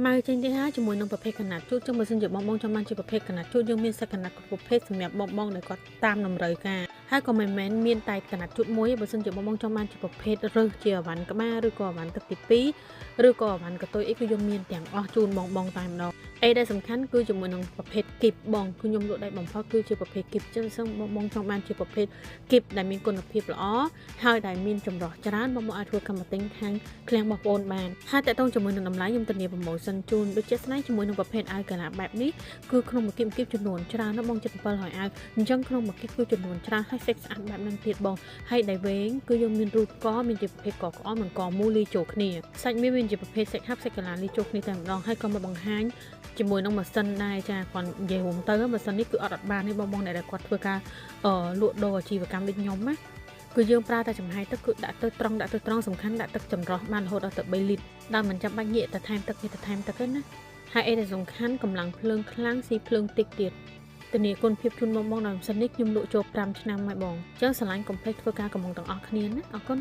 ម៉ៅចេញទៀតហើយជាមួយនឹងប្រភេទកណាត់ជូតចឹងបើសិនជាបងចាំបានជាប្រភេទកណាត់ជូតយើងមានសក្តានុពលប្រភេទសម្រាប់បងដែលគាត់តាមតម្រូវការហើយក៏មិនមែនមានតែកណាត់ជូតមួយបើសិនជាបងចាំបានជាប្រភេទរើសជាអវ៉ាន់ក្បាលឬក៏អវ៉ាន់ទឹកទី2ឬក៏អវ៉ាន់កតុយអីគឺយើងមានទាំងអស់ជូនបងតែម្ដងអីដែលសំខាន់គឺជាមួយនឹងប្រភេទគីបបងគឺខ្ញុំលក់ដែរបំផុតគឺជាប្រភេទគីបចឹងសឹងបងចង់បានជាប្រភេទគីបដែលមានគុណភាពល្អហើយដែលមានចម្រោះច្រើនបងអាចធ្វើកម្មទិញខាងឃ្លាំងបងប្អូនបានហើយតើតើជាមួយនឹងតម្លៃខ្ញុំធានាប្រម៉ូសិនជូនដូចជាស្នែងជាមួយនឹងប្រភេទអាវកណាបែបនេះគឺក្នុងមួយគីបចំនួនច្រើនណាស់បង700អាវអញ្ចឹងក្នុងមួយគីបគឺចំនួនច្រើនហើយសេចស្អាតបែបហ្នឹងទៀតបងហើយដែលវែងគឺយើងមានរូតកមានជាប្រភេទកក្អមនិងកមូលលីចូលគ្នាសាច់មានជាប្រភេទសាច់ហាប់សាច់កាឡាលីចូលគ្នាតែម្ដងហើយក៏មកបង្ហាញជាមួយនឹងម៉ាស៊ីនដែរចាគាត់និយាយរួមទៅម៉ាស៊ីននេះគឺអត់បានទេបងដែលគាត់ធ្វើការលក់ដូរអាជីវកម្មដូចខ្ញុំណាគឺយើងប្រើតែចំហាយទឹកគឺដាក់ទៅត្រង់សំខាន់ដាក់ទឹកចម្រោះបានរហូតដល់ទៅ3លីត្រដែលមិនចាំបាច់ងាកទៅថែមទឹកទេណាហើយអីដែលសំខាន់កម្លាំងភ្លើងខ្លាំងស៊ីភ្លើងតិចទៀតធានាគុណភាពជូនបងដោយម៉ាស៊ីននេះខ្ញុំលក់ចូល5ឆ្នាំហើយបងអញ្ចឹងឆ្លាញ់កុំភ្លេចធ្វើការកំងទាំងអស់គ្នាណាអរគុណ